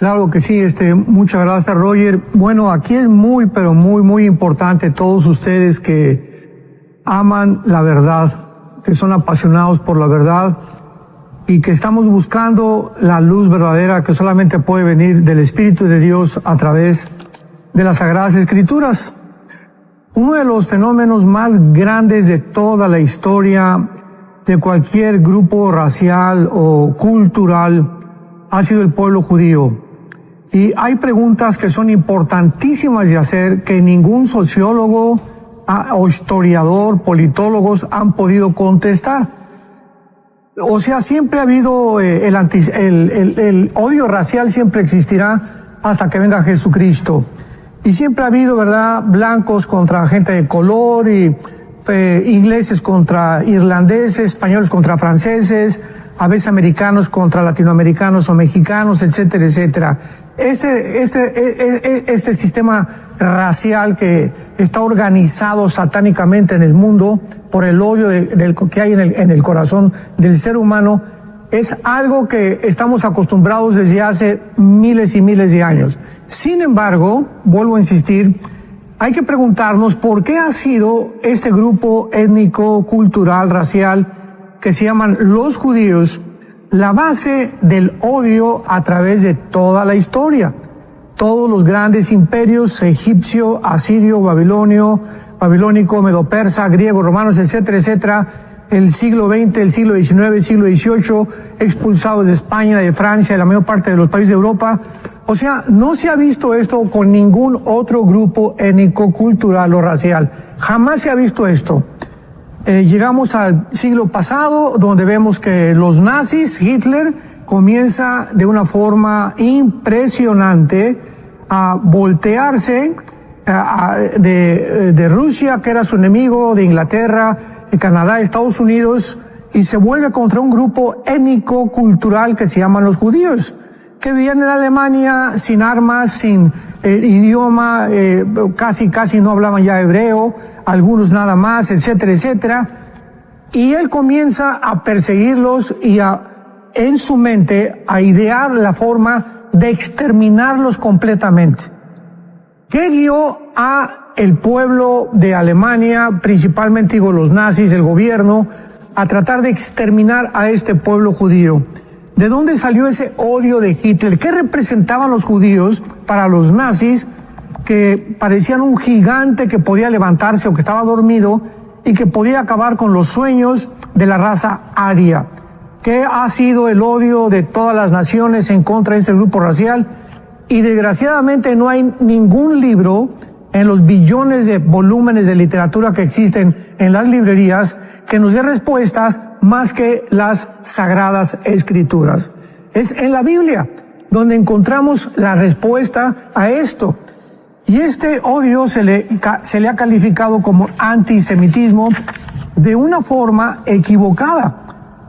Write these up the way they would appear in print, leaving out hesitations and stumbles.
Claro que sí, muchas gracias, Roger. Bueno, aquí es muy, pero muy importante todos ustedes que aman la verdad, que son apasionados por la verdad y que estamos buscando la luz verdadera que solamente puede venir del Espíritu de Dios a través de las Sagradas Escrituras. Uno de los fenómenos más grandes de toda la historia de cualquier grupo racial o cultural ha sido el pueblo judío. Y hay preguntas que son importantísimas de hacer que ningún sociólogo o historiador, politólogos han podido contestar. O sea, siempre ha habido el odio racial, siempre existirá hasta que venga Jesucristo. Y siempre ha habido, ¿verdad?, blancos contra gente de color y ingleses contra irlandeses, españoles contra franceses, a veces americanos contra latinoamericanos o mexicanos, etcétera, etcétera. Este sistema racial que está organizado satánicamente en el mundo por el odio que hay en el corazón del ser humano es algo que estamos acostumbrados desde hace miles y miles de años. Sin embargo, vuelvo a insistir, hay que preguntarnos por qué ha sido este grupo étnico, cultural, racial, que se llaman los judíos, la base del odio a través de toda la historia. Todos los grandes imperios, egipcio, asirio, babilónico, medo-persa, griego, romanos, etcétera, etcétera, el siglo XX, el siglo XIX, el siglo XVIII, expulsados de España, de Francia, de la mayor parte de los países de Europa. O sea, no se ha visto esto con ningún otro grupo étnico, cultural o racial. Jamás se ha visto esto. Llegamos al siglo pasado, donde vemos que los nazis, Hitler, comienza de una forma impresionante a voltearse de Rusia, que era su enemigo, de Inglaterra, de Canadá, Estados Unidos, y se vuelve contra un grupo étnico, cultural que se llaman los judíos, que vivían en Alemania sin armas, sin idioma, casi no hablaban ya hebreo, algunos nada más, etcétera, etcétera. Y él comienza a perseguirlos y en su mente a idear la forma de exterminarlos completamente. ¿Qué guió a el pueblo de Alemania, principalmente digo los nazis, el gobierno, a tratar de exterminar a este pueblo judío? ¿De dónde salió ese odio de Hitler? ¿Qué representaban los judíos para los nazis, que parecían un gigante que podía levantarse o que estaba dormido y que podía acabar con los sueños de la raza aria? ¿Qué ha sido el odio de todas las naciones en contra de este grupo racial? Y desgraciadamente no hay ningún libro en los billones de volúmenes de literatura que existen en las librerías que nos dé respuestas más que las Sagradas Escrituras. Es en la Biblia donde encontramos la respuesta a esto. Y este odio se le ha calificado como antisemitismo de una forma equivocada,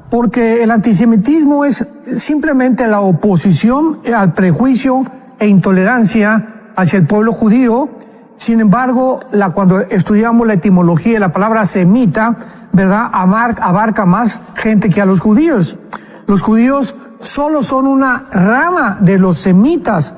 porque el antisemitismo es simplemente la oposición al prejuicio e intolerancia hacia el pueblo judío. Sin embargo, cuando estudiamos la etimología de la palabra semita, ¿verdad?, abarca más gente que a los judíos. Los judíos solo son una rama de los semitas,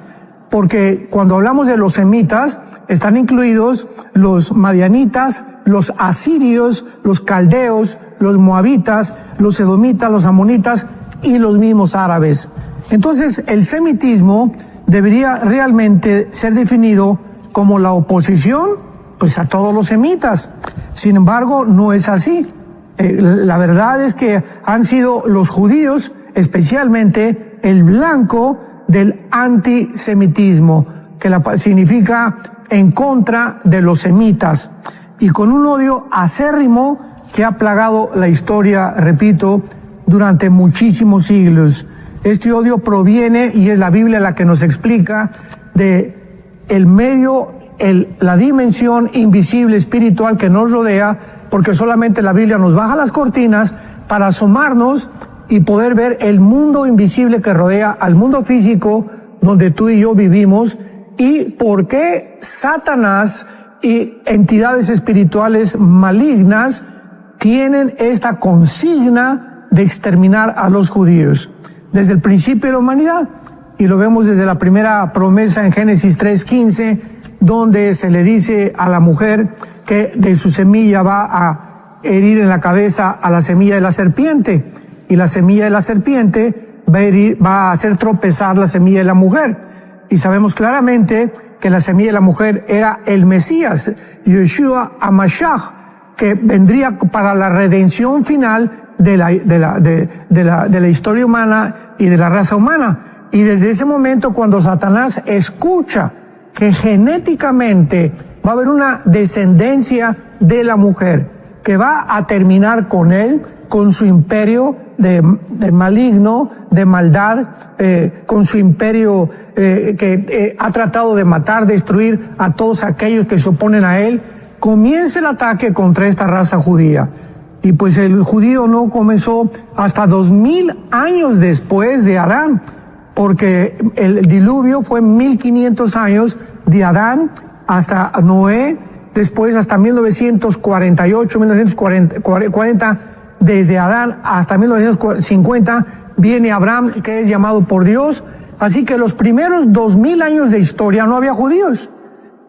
porque cuando hablamos de los semitas, están incluidos los madianitas, los asirios, los caldeos, los moabitas, los edomitas, los amonitas y los mismos árabes. Entonces, el semitismo debería realmente ser definido como la oposición, pues, a todos los semitas. Sin embargo, no es así. La verdad es que han sido los judíos, especialmente, el blanco del antisemitismo, que significa en contra de los semitas, y con un odio acérrimo que ha plagado la historia, repito, durante muchísimos siglos. Este odio proviene, y es la Biblia la que nos explica, de la dimensión invisible espiritual que nos rodea, porque solamente la Biblia nos baja las cortinas para asomarnos y poder ver el mundo invisible que rodea al mundo físico donde tú y yo vivimos, y por qué Satanás y entidades espirituales malignas tienen esta consigna de exterminar a los judíos desde el principio de la humanidad. y lo vemos desde la primera promesa en Génesis 3:15, donde se le dice a la mujer que de su semilla va a herir en la cabeza a la semilla de la serpiente, y la semilla de la serpiente va a hacer tropezar la semilla de la mujer. Y sabemos claramente que la semilla de la mujer era el Mesías, Yeshua HaMashiach, que vendría para la redención final de la historia humana y de la raza humana. Y desde ese momento, cuando Satanás escucha que genéticamente va a haber una descendencia de la mujer que va a terminar con él, con su imperio de maligno, de maldad, con su imperio que ha tratado de matar, destruir a todos aquellos que se oponen a él, comienza el ataque contra esta raza judía. Y pues el judío no comenzó hasta 2000 años después de Adán, porque el diluvio fue 1500 años de Adán hasta Noé, después hasta 1948, 1940, desde Adán hasta 1950 viene Abraham, que es llamado por Dios. Así que los primeros 2000 años de historia no había judíos.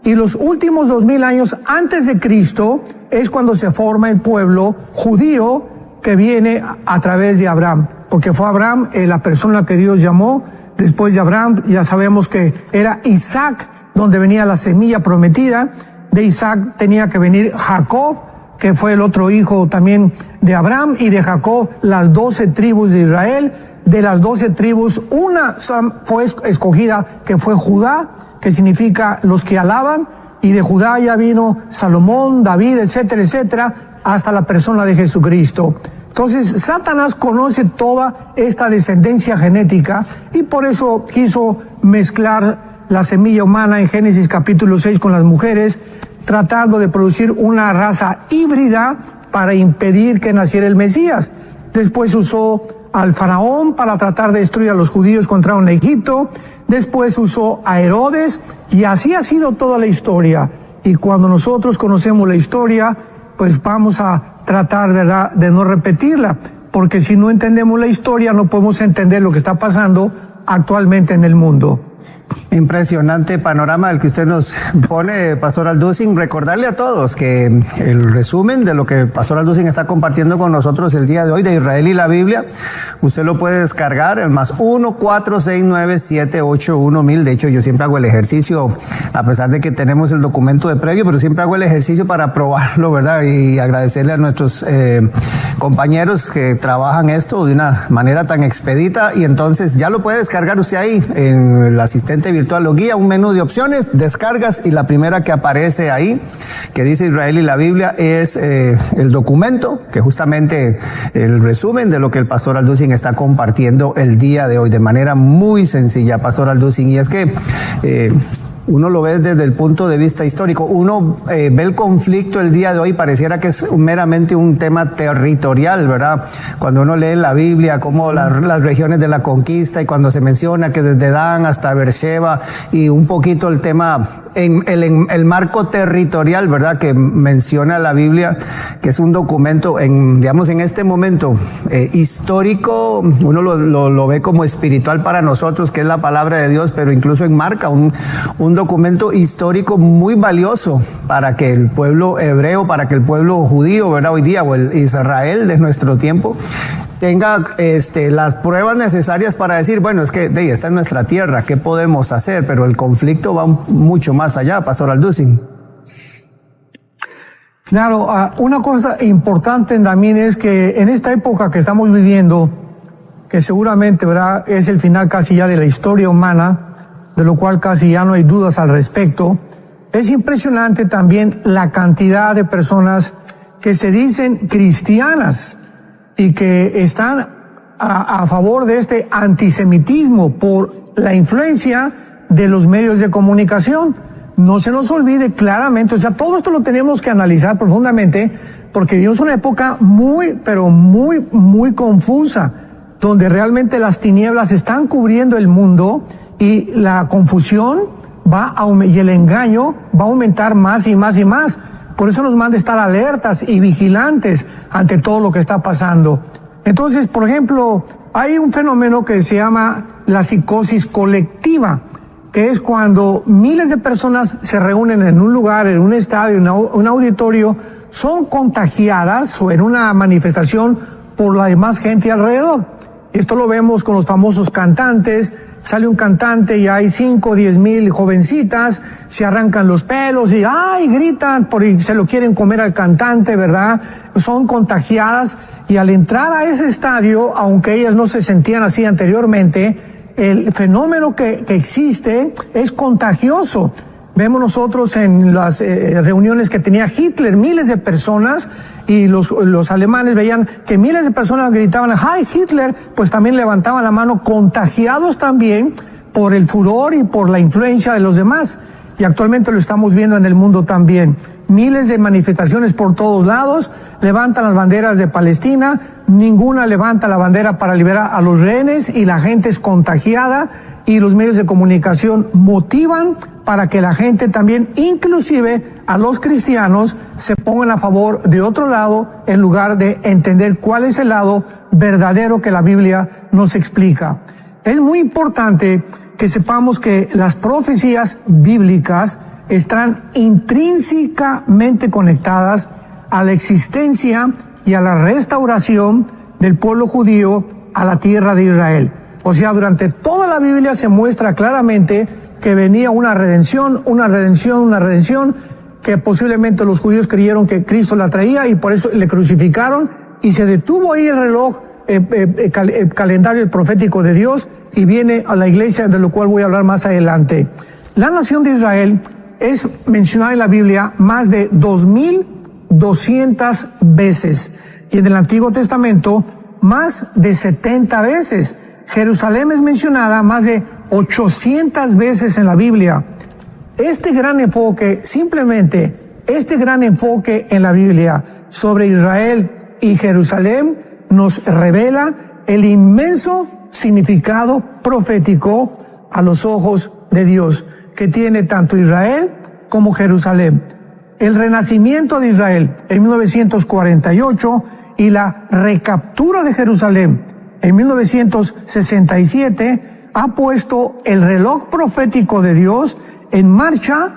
Y los últimos 2000 años antes de Cristo es cuando se forma el pueblo judío que viene a través de Abraham. Porque fue Abraham la persona que Dios llamó. Después de Abraham ya sabemos que era Isaac, donde venía la semilla prometida. De Isaac tenía que venir Jacob, que fue el otro hijo también de Abraham, y de Jacob las 12 tribus de Israel. De las 12 tribus, una fue escogida, que fue Judá, que significa los que alaban, y de Judá ya vino Salomón, David, etcétera, etcétera, hasta la persona de Jesucristo. Entonces, Satanás conoce toda esta descendencia genética y por eso quiso mezclar la semilla humana en Génesis capítulo 6 con las mujeres, tratando de producir una raza híbrida para impedir que naciera el Mesías. Después usó al faraón para tratar de destruir a los judíos que entraron en Egipto. Después usó a Herodes, y así ha sido toda la historia. Y cuando nosotros conocemos la historia, pues vamos a tratar, ¿verdad?, de no repetirla, porque si no entendemos la historia no podemos entender lo que está pasando actualmente en el mundo. Impresionante panorama el que usted nos pone, Pastor Alducin. Recordarle a todos que el resumen de lo que el Pastor Alducin está compartiendo con nosotros el día de hoy de Israel y la Biblia, usted lo puede descargar, el +1 469 781 1000. De hecho, yo siempre hago el ejercicio, a pesar de que tenemos el documento de previo, pero siempre hago el ejercicio para probarlo, ¿verdad? Y agradecerle a nuestros compañeros que trabajan esto de una manera tan expedita. Y entonces ya lo puede descargar usted ahí en el asistente virtual, lo guía, un menú de opciones, descargas, y la primera que aparece ahí, que dice Israel y la Biblia, es el documento, que justamente el resumen de lo que el Pastor Alducin está compartiendo el día de hoy, de manera muy sencilla, Pastor Alducin. Y es que uno lo ve desde el punto de vista histórico, uno ve el conflicto el día de hoy, pareciera que es meramente un tema territorial, ¿verdad? Cuando uno lee la Biblia, como las regiones de la conquista, y cuando se menciona que desde Dan hasta Beersheba, y un poquito el tema en el marco territorial, ¿verdad?, que menciona la Biblia, que es un documento digamos, en este momento histórico, uno lo ve como espiritual para nosotros, que es la palabra de Dios, pero incluso enmarca un documento histórico muy valioso para que el pueblo hebreo, para que el pueblo judío, ¿verdad?, hoy día, o el Israel de nuestro tiempo, tenga las pruebas necesarias para decir, bueno, es que esta es nuestra tierra, ¿qué podemos hacer? Pero el conflicto va mucho más allá, Pastor Alducin. Claro, una cosa importante también es que en esta época que estamos viviendo, que seguramente, ¿verdad?, es el final casi ya de la historia humana, de lo cual casi ya no hay dudas al respecto, es impresionante también la cantidad de personas que se dicen cristianas y que están a favor de este antisemitismo por la influencia de los medios de comunicación. No se nos olvide claramente, o sea, todo esto lo tenemos que analizar profundamente, porque vivimos una época muy, pero muy, muy confusa, donde realmente las tinieblas están cubriendo el mundo, y la confusión y el engaño va a aumentar más y más y más. Por eso nos manda estar alertas y vigilantes ante todo lo que está pasando. Entonces, por ejemplo, hay un fenómeno que se llama la psicosis colectiva, que es cuando miles de personas se reúnen en un lugar, en un estadio, en un auditorio, son contagiadas o en una manifestación por la demás gente alrededor. Esto lo vemos con los famosos cantantes. Sale un cantante y hay 5 o 10 mil jovencitas, se arrancan los pelos y ¡ay! Gritan porque se lo quieren comer al cantante, ¿verdad? Son contagiadas y al entrar a ese estadio, aunque ellas no se sentían así anteriormente, el fenómeno que existe es contagioso. Vemos nosotros en las reuniones que tenía Hitler, miles de personas, y los alemanes veían que miles de personas gritaban ¡Hi Hitler! Pues también levantaban la mano, contagiados también por el furor y por la influencia de los demás. Y actualmente lo estamos viendo en el mundo también. Miles de manifestaciones por todos lados, levantan las banderas de Palestina, ninguna levanta la bandera para liberar a los rehenes y la gente es contagiada y los medios de comunicación motivan para que la gente también, inclusive a los cristianos, se pongan a favor de otro lado en lugar de entender cuál es el lado verdadero que la Biblia nos explica. Es muy importante que sepamos que las profecías bíblicas están intrínsecamente conectadas a la existencia y a la restauración del pueblo judío a la tierra de Israel. O sea, durante toda la Biblia se muestra claramente que venía una redención, que posiblemente los judíos creyeron que Cristo la traía y por eso le crucificaron y se detuvo ahí el reloj, el calendario profético de Dios, y viene a la iglesia, de lo cual voy a hablar más adelante. La nación de Israel es mencionada en la Biblia más de 2,200 veces y en el Antiguo Testamento más de 70 veces. Jerusalén es mencionada más de 800 veces en la Biblia. Este gran enfoque en la Biblia sobre Israel y Jerusalén nos revela el inmenso significado profético a los ojos de Dios que tiene tanto Israel como Jerusalén. El renacimiento de Israel en 1948 y la recaptura de Jerusalén en 1967 ha puesto el reloj profético de Dios en marcha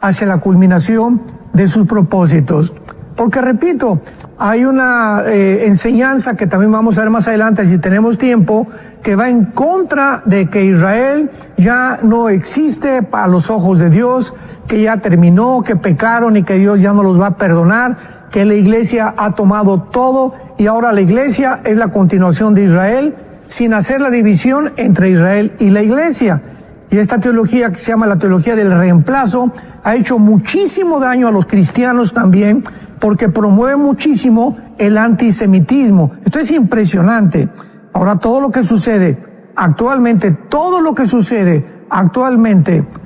hacia la culminación de sus propósitos. Porque repito, hay una enseñanza que también vamos a ver más adelante si tenemos tiempo, que va en contra de que Israel ya no existe para los ojos de Dios, que ya terminó, que pecaron y que Dios ya no los va a perdonar, que la iglesia ha tomado todo y ahora la iglesia es la continuación de Israel, sin hacer la división entre Israel y la iglesia. Y esta teología, que se llama la teología del reemplazo, ha hecho muchísimo daño a los cristianos también, porque promueve muchísimo el antisemitismo. Esto es impresionante. Ahora todo lo que sucede actualmente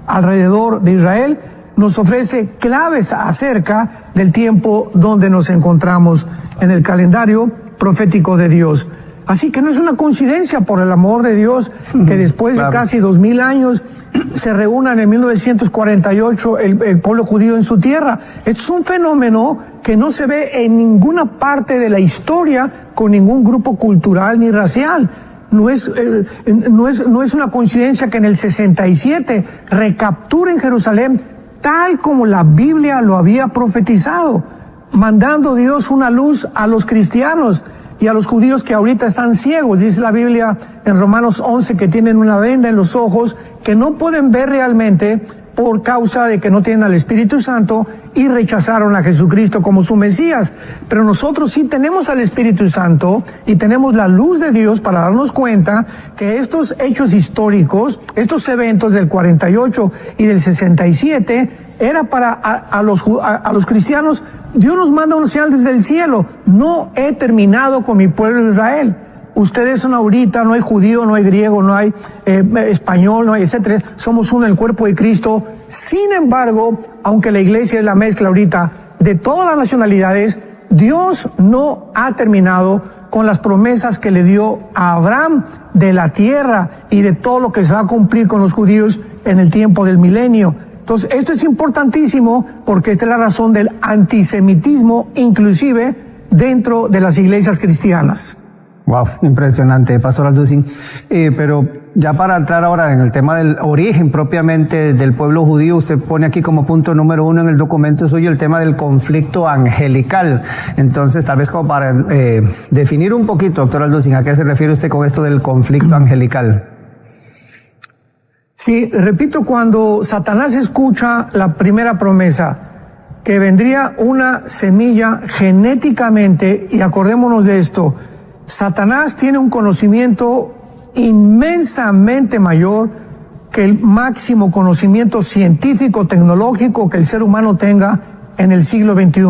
alrededor de Israel nos ofrece claves acerca del tiempo donde nos encontramos en el calendario profético de Dios. Así que no es una coincidencia, por el amor de Dios, que después de casi 2000 años se reúnan en 1948 el pueblo judío en su tierra. Esto es un fenómeno que no se ve en ninguna parte de la historia con ningún grupo cultural ni racial. No es una coincidencia que en el 67 recapturen Jerusalén tal como la Biblia lo había profetizado, mandando Dios una luz a los cristianos y a los judíos que ahorita están ciegos. Dice la Biblia en Romanos 11 que tienen una venda en los ojos, que no pueden ver realmente por causa de que no tienen al Espíritu Santo y rechazaron a Jesucristo como su Mesías. Pero nosotros sí tenemos al Espíritu Santo y tenemos la luz de Dios para darnos cuenta que estos hechos históricos, estos eventos del 48 y del 67, era para a los cristianos. Dios nos manda una señal desde el cielo: no he terminado con mi pueblo Israel. Ustedes son ahorita, no hay judío, no hay griego, no hay español, no hay etcétera. Somos uno en el cuerpo de Cristo. Sin embargo, aunque la iglesia es la mezcla ahorita de todas las nacionalidades, Dios no ha terminado con las promesas que le dio a Abraham de la tierra y de todo lo que se va a cumplir con los judíos en el tiempo del milenio. Entonces, esto es importantísimo porque esta es la razón del antisemitismo, inclusive dentro de las iglesias cristianas. Wow, impresionante, Pastor Alducin. Pero ya para entrar ahora en el tema del origen propiamente del pueblo judío, usted pone aquí como punto número 1 en el documento suyo el tema del conflicto angelical. Entonces, tal vez como para definir un poquito, doctor Alducin, ¿a qué se refiere usted con esto del conflicto angelical? Sí, repito, cuando Satanás escucha la primera promesa, que vendría una semilla genéticamente, y acordémonos de esto, Satanás tiene un conocimiento inmensamente mayor que el máximo conocimiento científico, tecnológico que el ser humano tenga en el siglo XXI.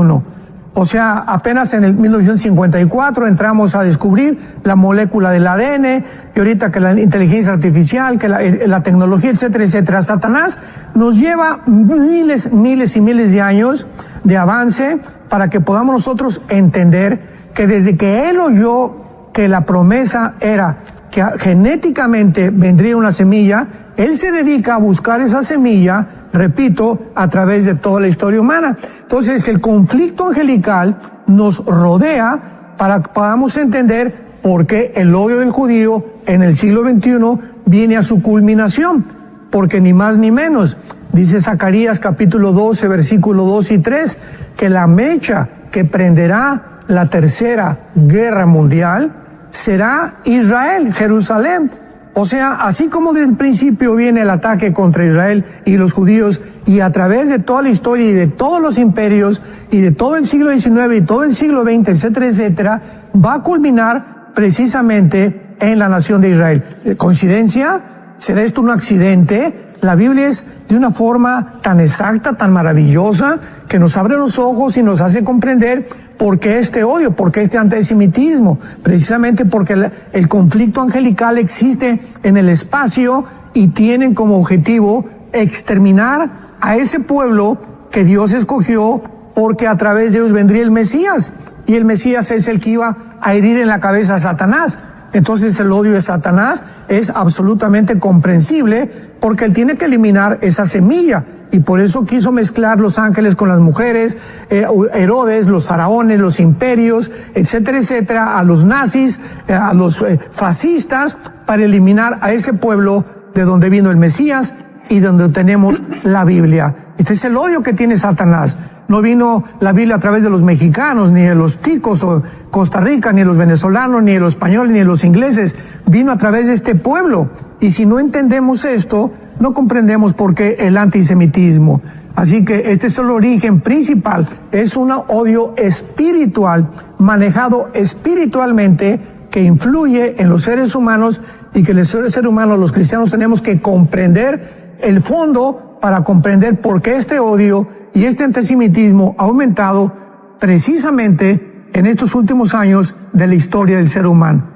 O sea, apenas en el 1954 entramos a descubrir la molécula del ADN, y ahorita que la inteligencia artificial, que la tecnología, etcétera, etcétera. Satanás nos lleva miles y miles de años de avance para que podamos nosotros entender que desde que él oyó que la promesa era que genéticamente vendría una semilla, él se dedica a buscar esa semilla, repito, a través de toda la historia humana. Entonces, el conflicto angelical nos rodea para que podamos entender por qué el odio del judío en el siglo XXI viene a su culminación. Porque ni más ni menos, dice Zacarías capítulo 12, versículo 2 y 3, que la mecha que prenderá la tercera guerra mundial será Israel, Jerusalén. O sea, así como desde el principio viene el ataque contra Israel y los judíos, y a través de toda la historia y de todos los imperios y de todo el siglo XIX y todo el siglo XX, etcétera, etcétera, va a culminar precisamente en la nación de Israel. ¿Coincidencia? ¿Será esto un accidente? La Biblia es de una forma tan exacta, tan maravillosa, que nos abre los ojos y nos hace comprender por qué este odio, por qué este antisemitismo. Precisamente porque el conflicto angelical existe en el espacio y tienen como objetivo exterminar a ese pueblo que Dios escogió, porque a través de ellos vendría el Mesías. Y el Mesías es el que iba a herir en la cabeza a Satanás. Entonces el odio de Satanás es absolutamente comprensible, porque él tiene que eliminar esa semilla, y por eso quiso mezclar los ángeles con las mujeres, Herodes, los faraones, los imperios, etcétera, etcétera, a los nazis, a los fascistas, para eliminar a ese pueblo de donde vino el Mesías y donde tenemos la Biblia. Este es el odio que tiene Satanás. No vino la Biblia a través de los mexicanos, ni de los ticos o Costa Rica, ni de los venezolanos, ni de los españoles, ni de los ingleses. Vino a través de este pueblo. Y si no entendemos esto, no comprendemos por qué el antisemitismo. Así que este es el origen principal. Es un odio espiritual, manejado espiritualmente, que influye en los seres humanos, y que los seres humanos, los cristianos, tenemos que comprender el fondo para comprender por qué este odio y este antisemitismo ha aumentado precisamente en estos últimos años de la historia del ser humano.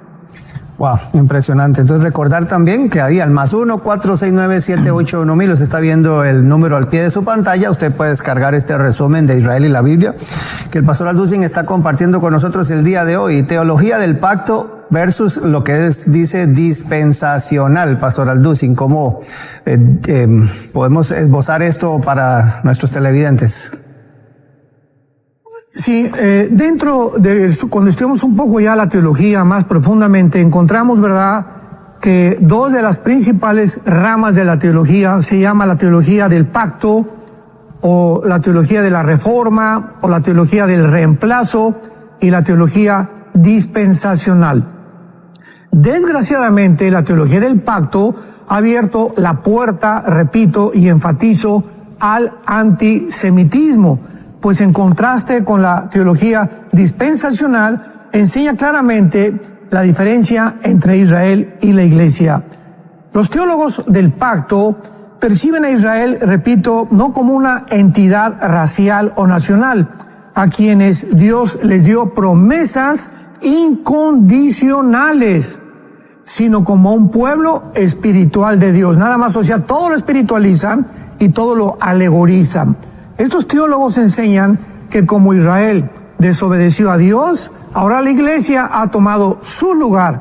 Wow, impresionante. Entonces recordar también que ahí al +1 469 781 los está viendo el número al pie de su pantalla. Usted puede descargar este resumen de Israel y la Biblia que el pastor Alducin está compartiendo con nosotros el día de hoy. Teología del pacto versus lo que dice dispensacional. Pastor Alducin, ¿cómo podemos esbozar esto para nuestros televidentes? Sí, dentro de cuando estudiamos un poco ya la teología más profundamente, encontramos, ¿verdad?, que dos de las principales ramas de la teología se llama la teología del pacto, o la teología de la reforma, o la teología del reemplazo, y la teología dispensacional. Desgraciadamente, la teología del pacto ha abierto la puerta, repito y enfatizo, al antisemitismo, pues en contraste con la teología dispensacional, enseña claramente la diferencia entre Israel y la Iglesia. Los teólogos del pacto perciben a Israel, repito, no como una entidad racial o nacional, a quienes Dios les dio promesas incondicionales, sino como un pueblo espiritual de Dios. Nada más, o sea, todo lo espiritualizan y todo lo alegorizan. Estos teólogos enseñan que como Israel desobedeció a Dios, ahora la Iglesia ha tomado su lugar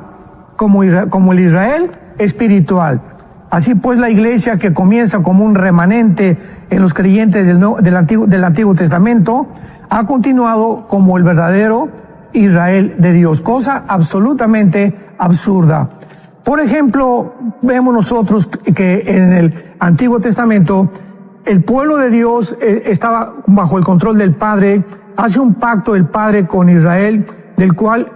como el Israel espiritual. Así pues, la Iglesia, que comienza como un remanente en los creyentes del Antiguo Testamento, ha continuado como el verdadero Israel de Dios, cosa absolutamente absurda. Por ejemplo, vemos nosotros que en el Antiguo Testamento el pueblo de Dios estaba bajo el control del Padre, hace un pacto el Padre con Israel, del cual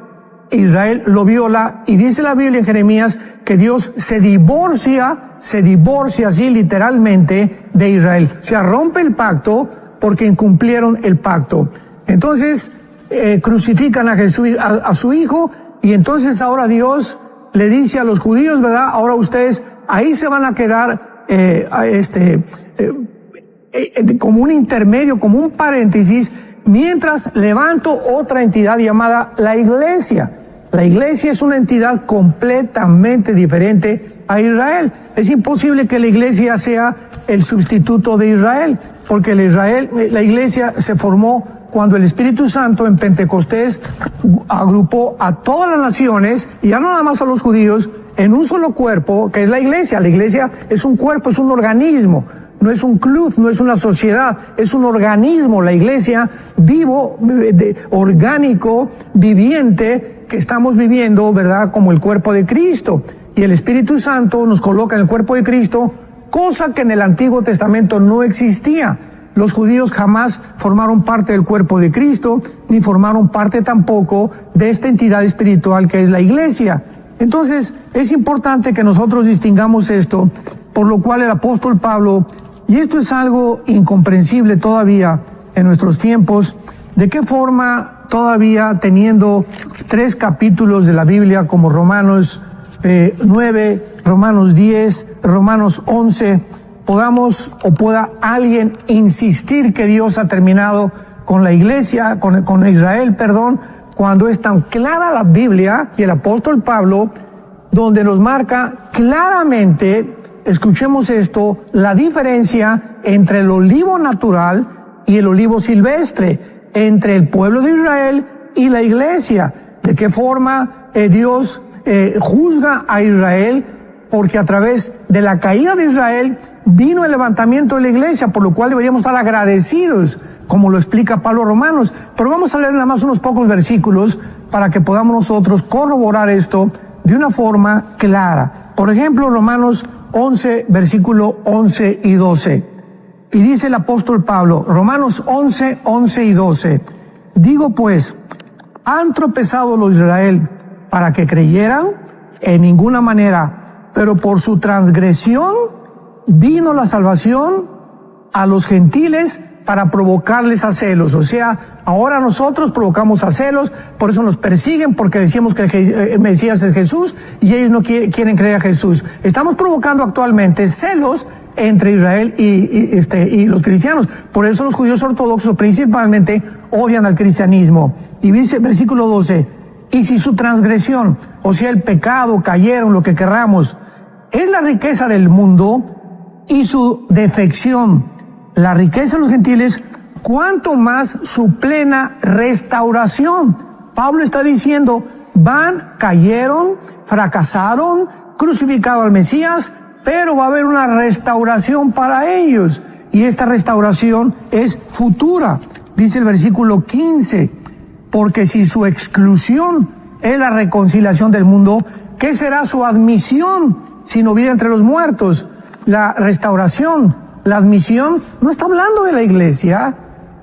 Israel lo viola, y dice la Biblia en Jeremías que Dios se divorcia así literalmente de Israel. O sea, rompe el pacto porque incumplieron el pacto. Entonces, crucifican a Jesús, a su hijo, y entonces ahora Dios le dice a los judíos, ¿verdad? Ahora ustedes ahí se van a quedar, como un intermedio, como un paréntesis, mientras levanto otra entidad llamada la Iglesia. La Iglesia es una entidad completamente diferente a Israel. Es imposible que la Iglesia sea el sustituto de Israel, porque la Iglesia se formó cuando el Espíritu Santo en Pentecostés agrupó a todas las naciones, y ya no nada más a los judíos, en un solo cuerpo, que es la Iglesia. La Iglesia es un cuerpo, es un organismo. No es un club, no es una sociedad, es un organismo, la Iglesia vivo, orgánico, viviente, que estamos viviendo, ¿verdad?, como el cuerpo de Cristo. Y el Espíritu Santo nos coloca en el cuerpo de Cristo, cosa que en el Antiguo Testamento no existía. Los judíos jamás formaron parte del cuerpo de Cristo, ni formaron parte tampoco de esta entidad espiritual que es la Iglesia. Entonces, es importante que nosotros distingamos esto, por lo cual el apóstol Pablo, y esto es algo incomprensible todavía en nuestros tiempos, de qué forma todavía teniendo 3 capítulos de la Biblia como Romanos 9, Romanos 10, Romanos 11, pueda alguien insistir que Dios ha terminado con la Iglesia, con Israel, cuando es tan clara la Biblia y el apóstol Pablo, donde nos marca claramente, escuchemos esto, la diferencia entre el olivo natural y el olivo silvestre, entre el pueblo de Israel y la Iglesia. De qué forma Dios juzga a Israel, porque a través de la caída de Israel vino el levantamiento de la Iglesia, por lo cual deberíamos estar agradecidos, como lo explica Pablo a Romanos. Pero vamos a leer nada más unos pocos versículos para que podamos nosotros corroborar esto de una forma clara. Por ejemplo, Romanos 11, versículo 11 y 12. Y dice el apóstol Pablo, Romanos 11, 11 y 12. Digo pues, ¿han tropezado los de Israel para que creyeran? En ninguna manera, pero por su transgresión vino la salvación a los gentiles para provocarles a celos. O sea, ahora nosotros provocamos a celos, por eso nos persiguen, porque decimos que el Mesías es Jesús y ellos no quieren creer a Jesús. Estamos provocando actualmente celos entre Israel y los cristianos. Por eso los judíos ortodoxos principalmente odian al cristianismo. Y dice versículo 12, y si su transgresión, o sea el pecado, cayeron, lo que querramos, es la riqueza del mundo y su defección, la riqueza de los gentiles, cuanto más su plena restauración. Pablo está diciendo, cayeron, fracasaron, crucificado al Mesías, pero va a haber una restauración para ellos. Y esta restauración es futura. Dice el versículo 15, porque si su exclusión es la reconciliación del mundo, ¿qué será su admisión sino vida entre los muertos? La restauración, la admisión, no está hablando de la Iglesia,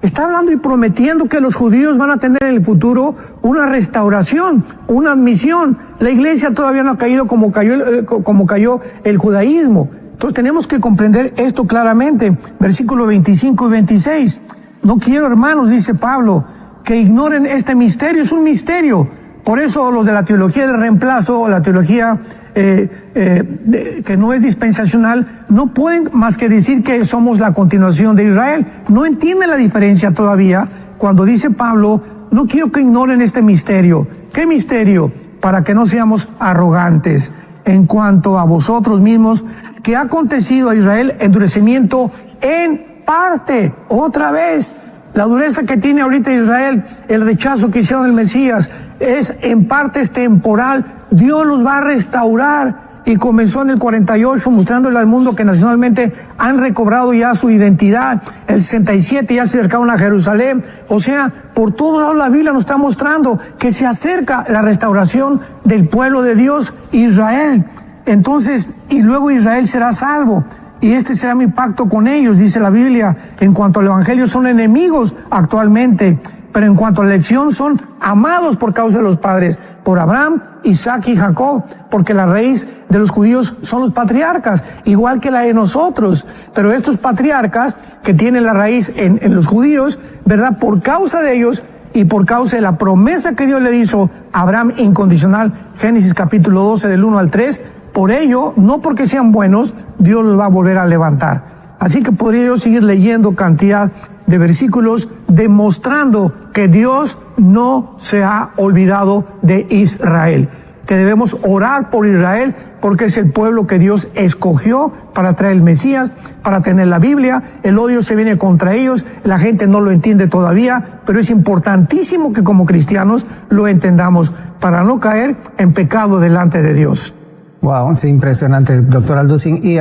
está hablando y prometiendo que los judíos van a tener en el futuro una restauración, una admisión. La Iglesia todavía no ha caído como cayó el judaísmo. Entonces tenemos que comprender esto claramente. Versículos 25 y 26. No quiero, hermanos, dice Pablo, que ignoren este misterio, es un misterio. Por eso los de la teología del reemplazo, o la teología que no es dispensacional, no pueden más que decir que somos la continuación de Israel. No entienden la diferencia todavía cuando dice Pablo, no quiero que ignoren este misterio. ¿Qué misterio? Para que no seamos arrogantes en cuanto a vosotros mismos, que ha acontecido a Israel endurecimiento en parte, otra vez. La dureza que tiene ahorita Israel, el rechazo que hicieron del Mesías, en parte es temporal. Dios los va a restaurar. Y comenzó en el 48 mostrándole al mundo que nacionalmente han recobrado ya su identidad. El 67 ya se acercaron a Jerusalén. O sea, por todo lado la Biblia nos está mostrando que se acerca la restauración del pueblo de Dios, Israel. Entonces, y luego Israel será salvo. Y este será mi pacto con ellos, dice la Biblia. En cuanto al evangelio, son enemigos actualmente, pero en cuanto a la elección, son amados por causa de los padres, por Abraham, Isaac y Jacob, porque la raíz de los judíos son los patriarcas, igual que la de nosotros. Pero estos patriarcas que tienen la raíz en los judíos, ¿verdad? Por causa de ellos y por causa de la promesa que Dios le hizo a Abraham incondicional, Génesis capítulo 12 del 1 al 3, por ello, no porque sean buenos, Dios los va a volver a levantar. Así que podría yo seguir leyendo cantidad de versículos demostrando que Dios no se ha olvidado de Israel, que debemos orar por Israel porque es el pueblo que Dios escogió para traer el Mesías, para tener la Biblia. El odio se viene contra ellos, la gente no lo entiende todavía, pero es importantísimo que como cristianos lo entendamos para no caer en pecado delante de Dios. Wow, sí, impresionante, doctor Alducin. Y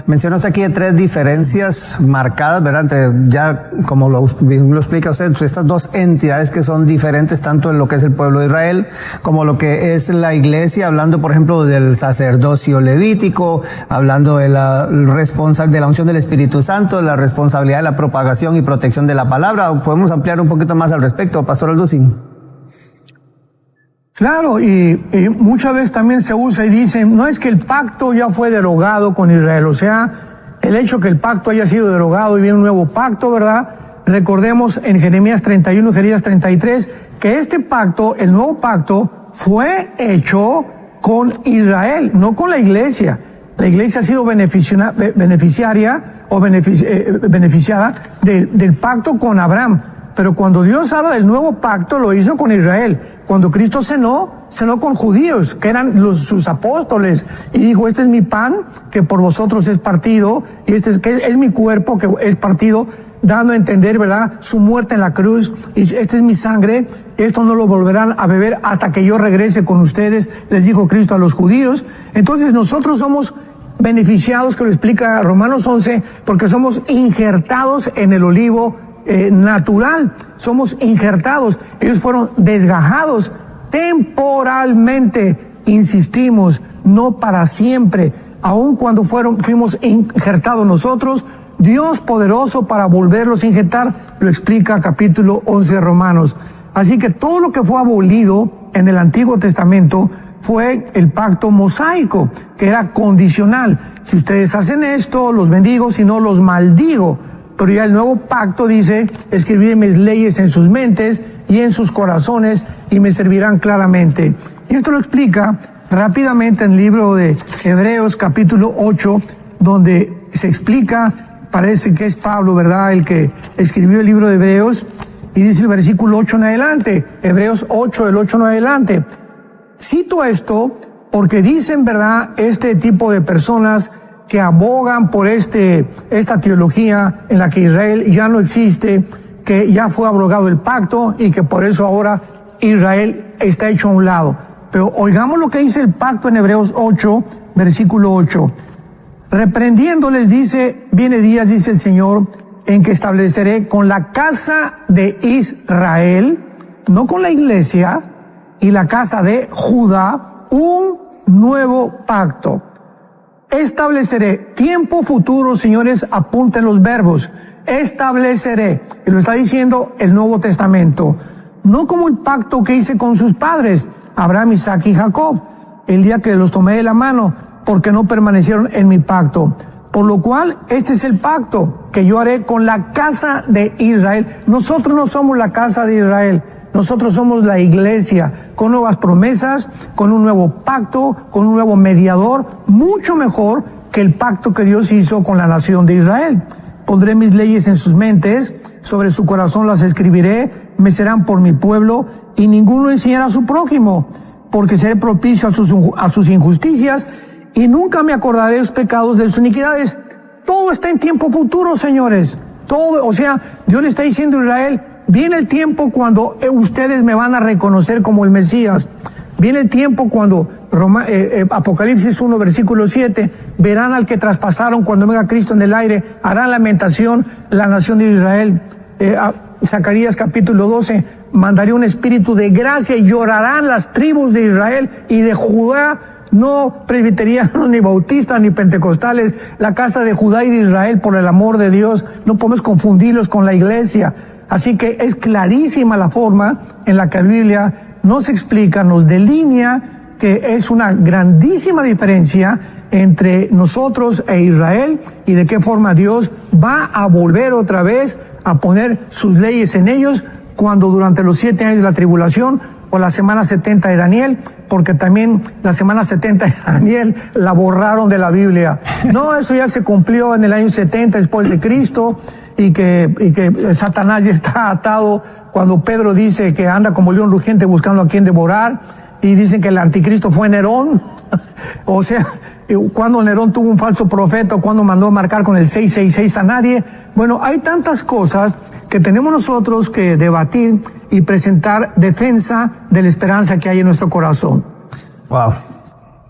mencionas aquí 3 diferencias marcadas, ¿verdad? Entre, ya como lo explica usted, estas dos entidades que son diferentes tanto en lo que es el pueblo de Israel como lo que es la iglesia, hablando por ejemplo del sacerdocio levítico, hablando de la unción del Espíritu Santo, la responsabilidad de la propagación y protección de la palabra. ¿Podemos ampliar un poquito más al respecto, pastor Alducin? Claro, y muchas veces también se usa y dicen, no es que el pacto ya fue derogado con Israel, o sea, el hecho que el pacto haya sido derogado y viene un nuevo pacto, ¿verdad? Recordemos en Jeremías 31 y Jeremías 33 que este pacto, el nuevo pacto, fue hecho con Israel, no con la iglesia. La iglesia ha sido beneficiaria o beneficiada del pacto con Abraham. Pero cuando Dios habla del nuevo pacto, lo hizo con Israel. Cuando Cristo cenó con judíos, que eran sus apóstoles, y dijo, este es mi pan, que por vosotros es partido, y este es mi cuerpo, que es partido, dando a entender, ¿verdad?, su muerte en la cruz, y esta es mi sangre, esto no lo volverán a beber hasta que yo regrese con ustedes, les dijo Cristo a los judíos. Entonces nosotros somos beneficiados, que lo explica Romanos 11, porque somos injertados en el olivo natural, somos injertados. Ellos fueron desgajados temporalmente, insistimos, no para siempre. Aun cuando fuimos injertados nosotros, Dios poderoso para volverlos a injertar, lo explica capítulo 11 de Romanos. Así que todo lo que fue abolido en el Antiguo Testamento fue el pacto mosaico, que era condicional. Si ustedes hacen esto, los bendigo, si no, los maldigo. Pero ya el nuevo pacto dice, escribiré mis leyes en sus mentes y en sus corazones y me servirán claramente. Y esto lo explica rápidamente en el libro de Hebreos capítulo 8, donde se explica, parece que es Pablo, ¿verdad?, el que escribió el libro de Hebreos, y dice el versículo 8 en adelante, Hebreos 8, del 8 en adelante. Cito esto porque dicen, ¿verdad?, este tipo de personas que abogan por esta teología en la que Israel ya no existe, que ya fue abrogado el pacto y que por eso ahora Israel está hecho a un lado. Pero oigamos lo que dice el pacto en Hebreos 8, versículo 8. Reprendiéndoles dice, viene días, dice el Señor, en que estableceré con la casa de Israel, no con la iglesia, y la casa de Judá, un nuevo pacto. Estableceré, tiempo futuro, señores, apunten los verbos, estableceré, y lo está diciendo el Nuevo Testamento, no como el pacto que hice con sus padres, Abraham, Isaac y Jacob, el día que los tomé de la mano, porque no permanecieron en mi pacto. Por lo cual, este es el pacto que yo haré con la casa de Israel. Nosotros no somos la casa de Israel. Nosotros somos la iglesia, con nuevas promesas, con un nuevo pacto, con un nuevo mediador, mucho mejor que el pacto que Dios hizo con la nación de Israel. Pondré mis leyes en sus mentes, sobre su corazón las escribiré, me serán por mi pueblo, y ninguno enseñará a su prójimo, porque seré propicio a sus injusticias, y nunca me acordaré de los pecados de sus iniquidades. Todo está en tiempo futuro, señores. Todo, o sea, Dios le está diciendo a Israel, viene el tiempo cuando ustedes me van a reconocer como el Mesías. Viene el tiempo cuando, Apocalipsis 1, versículo 7, verán al que traspasaron cuando venga Cristo en el aire, harán lamentación la nación de Israel. Zacarías capítulo 12, mandaré un espíritu de gracia y llorarán las tribus de Israel y de Judá, no presbiterianos, ni bautistas, ni pentecostales, la casa de Judá y de Israel, por el amor de Dios, no podemos confundirlos con la iglesia. Así que es clarísima la forma en la que la Biblia nos explica, nos delinea que es una grandísima diferencia entre nosotros e Israel y de qué forma Dios va a volver otra vez a poner sus leyes en ellos cuando durante los 7 años de la tribulación o la semana 70 de Daniel, porque también la semana 70 de Daniel la borraron de la Biblia. No, eso ya se cumplió en el año 70 después de Cristo y que Satanás ya está atado cuando Pedro dice que anda como león rugiente buscando a quien devorar y dicen que el anticristo fue Nerón. O sea, cuando Nerón tuvo un falso profeta, cuando mandó marcar con el 666 a nadie. Bueno, hay tantas cosas que tenemos nosotros que debatir y presentar defensa de la esperanza que hay en nuestro corazón. Wow.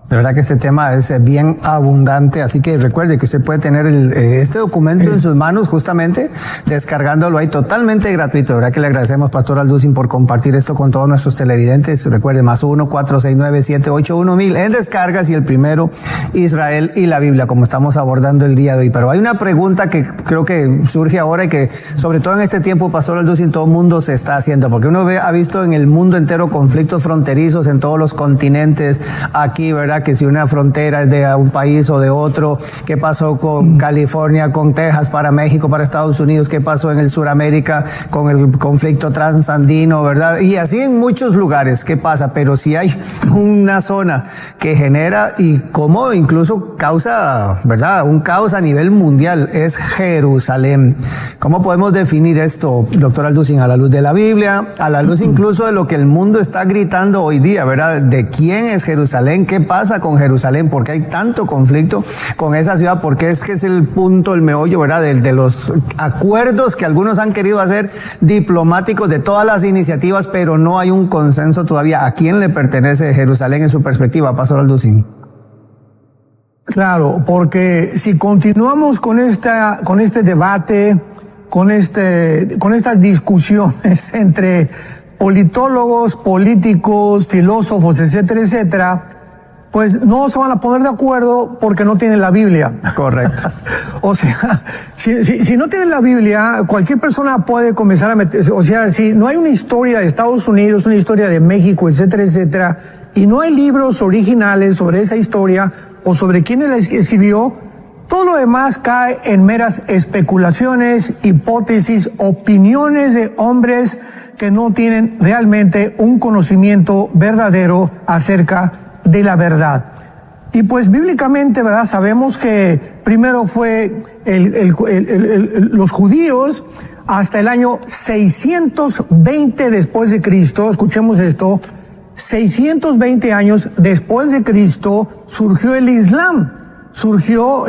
De verdad que este tema es bien abundante, así que recuerde que usted puede tener este documento en sus manos justamente, descargándolo ahí totalmente gratuito. De verdad que le agradecemos, Pastor Alducin, por compartir esto con todos nuestros televidentes. Recuerde, +1 469 781 1000 en descargas y el primero, Israel y la Biblia, como estamos abordando el día de hoy. Pero hay una pregunta que creo que surge ahora y que, sobre todo en este tiempo, Pastor Alducin, todo el mundo se está haciendo, porque uno ha visto en el mundo entero conflictos fronterizos en todos los continentes, aquí, ¿verdad? Que si una frontera es de un país o de otro, qué pasó con California, con Texas, para México, para Estados Unidos, qué pasó en el Suramérica con el conflicto transandino, ¿verdad? Y así en muchos lugares, ¿qué pasa? Pero si hay una zona que genera y como incluso causa, ¿verdad? Un caos a nivel mundial, es Jerusalén. ¿Cómo podemos definir esto, doctor Alducin, a la luz de la Biblia, a la luz incluso de lo que el mundo está gritando hoy día, ¿verdad? ¿De quién es Jerusalén? ¿Qué pasa con Jerusalén? ¿Por qué hay tanto conflicto con esa ciudad? Porque es que es el punto, el meollo, ¿verdad? De los acuerdos que algunos han querido hacer diplomáticos, de todas las iniciativas, pero no hay un consenso todavía. ¿A quién le pertenece Jerusalén en su perspectiva, Pastor Alducin? Claro, porque si continuamos con este debate, con estas discusiones entre politólogos, políticos, filósofos, etcétera, etcétera, pues no se van a poner de acuerdo porque no tienen la Biblia. Correcto. O sea, si no tienen la Biblia, cualquier persona puede comenzar a meterse. O sea, si no hay una historia de Estados Unidos, una historia de México, etcétera, etcétera, y no hay libros originales sobre esa historia o sobre quién la escribió, todo lo demás cae en meras especulaciones, hipótesis, opiniones de hombres que no tienen realmente un conocimiento verdadero acerca de la verdad. Y pues bíblicamente, ¿verdad? Sabemos que primero fue los judíos hasta el año 620 después de Cristo. Escuchemos esto. 620 años después de Cristo surgió el Islam. Surgió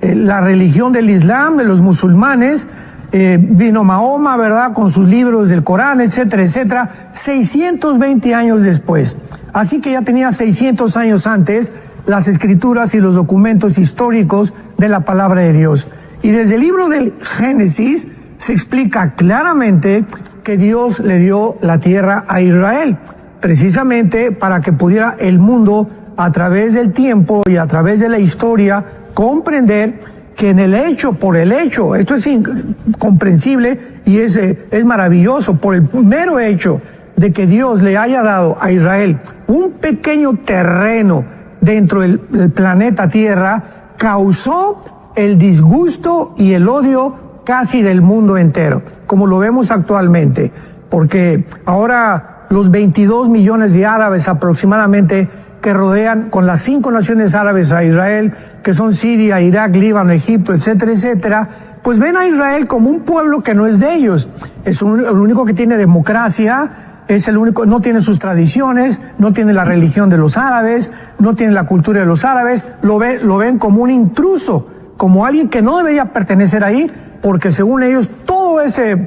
la religión del Islam, de los musulmanes. Vino Mahoma, ¿verdad? Con sus libros del Corán, etcétera, etcétera. 620 años después. Así que ya tenía 600 años antes las escrituras y los documentos históricos de la palabra de Dios. Y desde el libro del Génesis se explica claramente que Dios le dio la tierra a Israel, precisamente para que pudiera el mundo, a través del tiempo y a través de la historia, comprender que en el hecho, por el hecho, esto es incomprensible y es maravilloso, por el mero hecho de que Dios le haya dado a Israel un pequeño terreno dentro del planeta Tierra, causó el disgusto y el odio casi del mundo entero, como lo vemos actualmente, porque ahora los 22 millones de árabes aproximadamente que rodean con las 5 naciones árabes a Israel, que son Siria, Irak, Líbano, Egipto, etcétera, etcétera, pues ven a Israel como un pueblo que no es de ellos. Es el único que tiene democracia, es el único, no tiene sus tradiciones, no tiene la religión de los árabes, no tiene la cultura de los árabes, lo ven como un intruso, como alguien que no debería pertenecer ahí, porque según ellos todo ese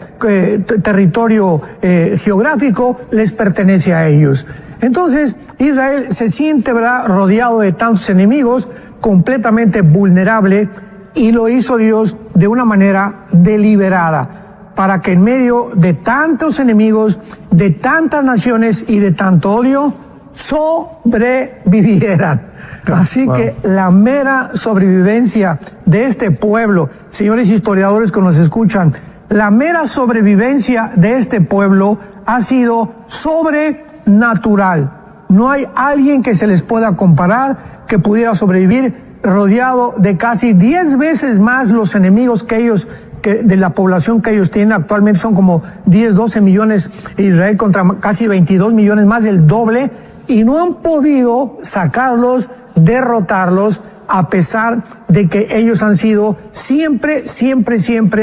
territorio geográfico les pertenece a ellos. Entonces Israel se siente, ¿verdad?, rodeado de tantos enemigos, completamente vulnerable, y lo hizo Dios de una manera deliberada. para que en medio de tantos enemigos, de tantas naciones y de tanto odio, sobrevivieran. Así que la mera sobrevivencia de este pueblo, señores historiadores que nos escuchan, la mera sobrevivencia de este pueblo ha sido sobrenatural. No hay alguien que se les pueda comparar que pudiera sobrevivir rodeado de casi 10 veces más los enemigos que ellos, de la población que ellos tienen. Actualmente son como 10, 12 millones Israel contra casi 22 millones, más del doble, y no han podido sacarlos, derrotarlos, a pesar de que ellos han sido siempre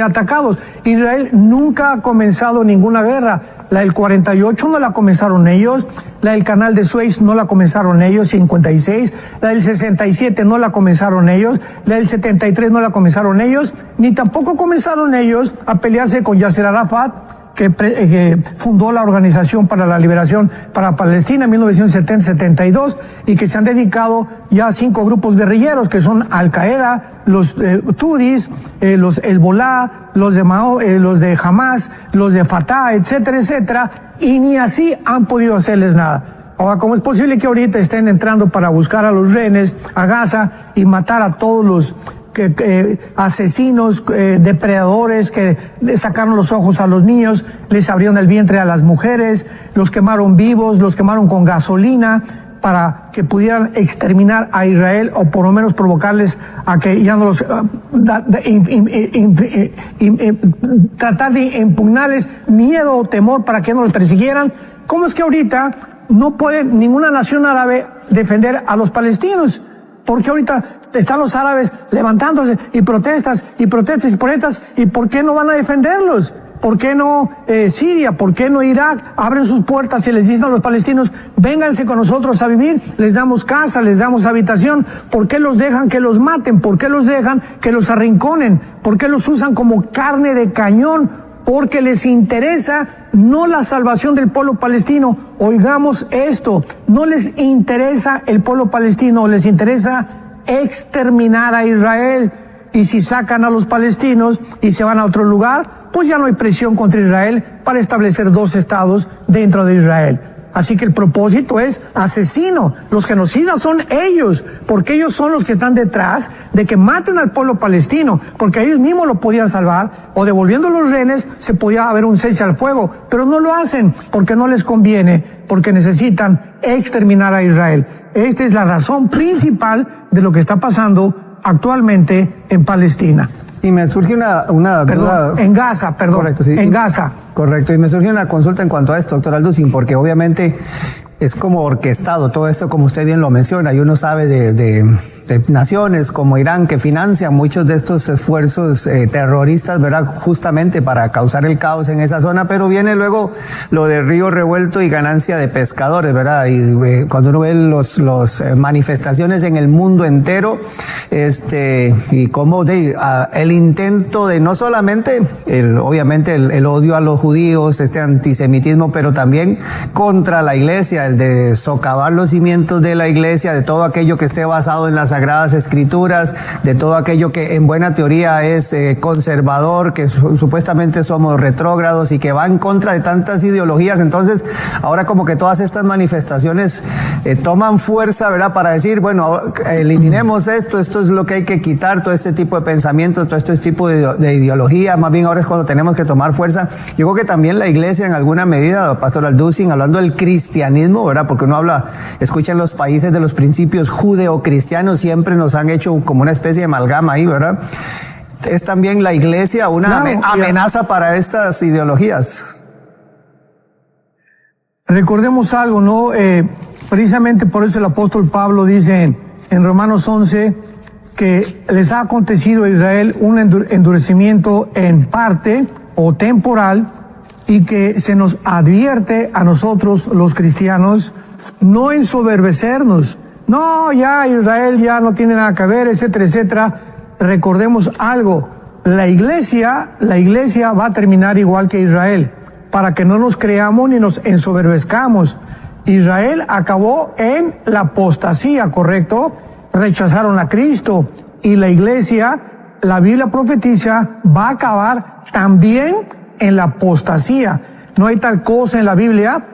atacados. Israel nunca ha comenzado ninguna guerra. La del 48 no la comenzaron ellos, la del Canal de Suez no la comenzaron ellos, 56, la del 67 no la comenzaron ellos, la del 73 no la comenzaron ellos, ni tampoco comenzaron ellos a pelearse con Yasser Arafat, que fundó la Organización para la Liberación para Palestina en 1970-72, y que se han dedicado ya a 5 grupos guerrilleros que son Al-Qaeda, los Tudis, los Hezbollah, los de Hamas, los de Fatah, etcétera, etcétera, y ni así han podido hacerles nada. Ahora, ¿cómo es posible que ahorita estén entrando para buscar a los rehenes a Gaza y matar a todos los asesinos, depredadores que sacaron los ojos a los niños, les abrieron el vientre a las mujeres, los quemaron vivos, los quemaron con gasolina para que pudieran exterminar a Israel, o por lo menos provocarles a que ya no los tratar de impugnarles miedo o temor para que no los persiguieran? ¿Cómo es que ahorita no puede ninguna nación árabe defender a los palestinos? Porque ahorita están los árabes levantándose y protestas, y ¿por qué no van a defenderlos? ¿Por qué no Siria? ¿Por qué no Irak? Abren sus puertas y les dicen a los palestinos, vénganse con nosotros a vivir, les damos casa, les damos habitación. ¿Por qué los dejan que los maten? ¿Por qué los dejan que los arrinconen? ¿Por qué los usan como carne de cañón? Porque les interesa no la salvación del pueblo palestino. Oigamos esto, no les interesa el pueblo palestino, les interesa exterminar a Israel. Y si sacan a los palestinos y se van a otro lugar, pues ya no hay presión contra Israel para establecer 2 estados dentro de Israel. Así que el propósito es asesino. Los genocidas son ellos, porque ellos son los que están detrás de que maten al pueblo palestino, porque ellos mismos lo podían salvar, o devolviendo los rehenes se podía haber un cese al fuego, pero no lo hacen porque no les conviene, porque necesitan exterminar a Israel. Esta es la razón principal de lo que está pasando actualmente en Palestina. Y me surge una duda. En Gaza, perdón. Correcto, sí. En Gaza. Correcto. Y me surge una consulta en cuanto a esto, doctor Alducin, porque obviamente es como orquestado todo esto, como usted bien lo menciona, y uno sabe de naciones como Irán que financian muchos de estos esfuerzos terroristas, ¿verdad? Justamente para causar el caos en esa zona, pero viene luego lo de río revuelto y ganancia de pescadores, ¿verdad? Y cuando uno ve los manifestaciones en el mundo entero, y cómo el intento de no solamente obviamente el odio a los judíos, antisemitismo, pero también contra la iglesia, el de socavar los cimientos de la iglesia, de todo aquello que esté basado en las Sagradas Escrituras, de todo aquello que en buena teoría es conservador, que supuestamente somos retrógrados y que va en contra de tantas ideologías. Entonces, ahora como que todas estas manifestaciones toman fuerza, ¿verdad? Para decir, bueno, eliminemos esto es lo que hay que quitar, todo este tipo de pensamientos, todo este tipo de ideología. Más bien ahora es cuando tenemos que tomar fuerza. Yo creo que también la iglesia en alguna medida, Pastor Alducin, hablando del cristianismo, ¿verdad? Porque uno escucha en los países de los principios judeocristianos, siempre nos han hecho como una especie de amalgama ahí, ¿verdad? Es también la iglesia una amenaza para estas ideologías. Recordemos algo, ¿no? Precisamente por eso el apóstol Pablo dice en Romanos 11 que les ha acontecido a Israel un endurecimiento en parte o temporal, y que se nos advierte a nosotros los cristianos no ensoberbecernos. No, ya Israel ya no tiene nada que ver, etcétera, etcétera. Recordemos algo, la iglesia va a terminar igual que Israel, para que no nos creamos ni nos ensoberbezcamos. Israel acabó en la apostasía, ¿correcto? Rechazaron a Cristo, y la iglesia, la Biblia profetiza, va a acabar también en la apostasía. No hay tal cosa en la Biblia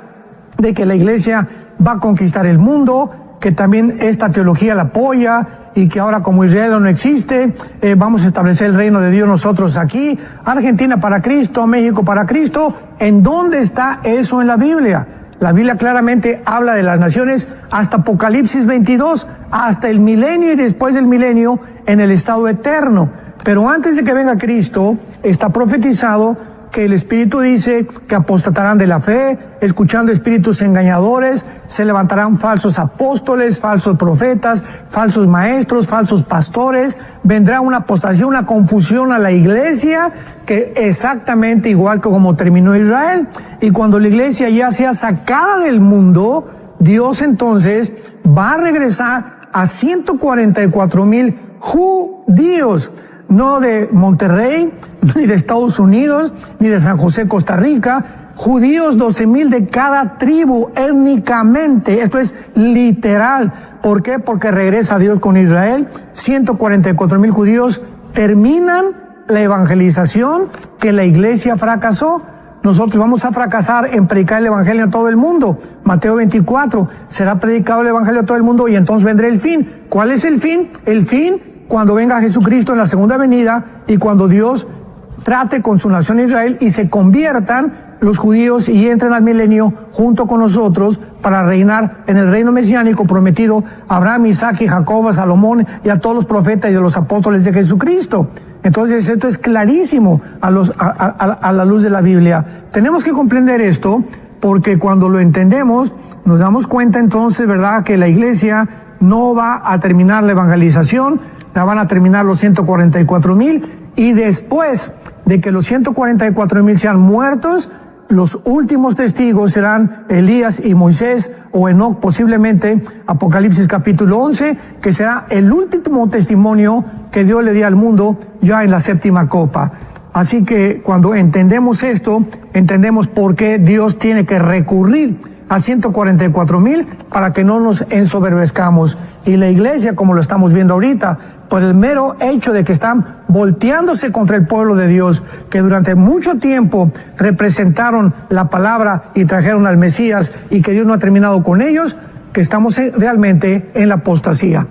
de que la iglesia va a conquistar el mundo, que también esta teología la apoya, y que ahora como Israel no existe, vamos a establecer el reino de Dios nosotros aquí, Argentina para Cristo, México para Cristo. ¿En dónde está eso en la Biblia? La Biblia claramente habla de las naciones hasta Apocalipsis 22, hasta el milenio y después del milenio en el estado eterno. Pero antes de que venga Cristo, está profetizado que el Espíritu dice que apostatarán de la fe, escuchando espíritus engañadores, se levantarán falsos apóstoles, falsos profetas, falsos maestros, falsos pastores, vendrá una apostasía, una confusión a la iglesia, que exactamente igual que como terminó Israel. Y cuando la iglesia ya sea sacada del mundo, Dios entonces va a regresar a 144,000 judíos, no de Monterrey, ni de Estados Unidos, ni de San José, Costa Rica, judíos 12,000 de cada tribu étnicamente. Esto es literal. ¿Por qué? Porque regresa Dios con Israel. 144,000 judíos terminan la evangelización que la iglesia fracasó. Nosotros vamos a fracasar en predicar el evangelio a todo el mundo. Mateo 24, será predicado el evangelio a todo el mundo y entonces vendrá el fin. ¿Cuál es el fin? El fin cuando venga Jesucristo en la segunda venida y cuando Dios trate con su nación Israel y se conviertan los judíos y entren al milenio junto con nosotros para reinar en el reino mesiánico prometido a Abraham, Isaac y Jacob, a Salomón y a todos los profetas y a los apóstoles de Jesucristo. Entonces esto es clarísimo a la luz de la Biblia. Tenemos que comprender esto porque cuando lo entendemos nos damos cuenta entonces, ¿verdad?, que la iglesia no va a terminar la evangelización, la van a terminar los 144,000 y después de que los 144,000 sean muertos, los últimos testigos serán Elías y Moisés o Enoc, posiblemente Apocalipsis capítulo 11, que será el último testimonio que Dios le dio al mundo ya en la séptima copa. Así que cuando entendemos esto, entendemos por qué Dios tiene que recurrir a 144,000 para que no nos ensoberbezcamos. Y la iglesia, como lo estamos viendo ahorita, por el mero hecho de que están volteándose contra el pueblo de Dios, que durante mucho tiempo representaron la palabra y trajeron al Mesías y que Dios no ha terminado con ellos, que estamos realmente en la apostasía.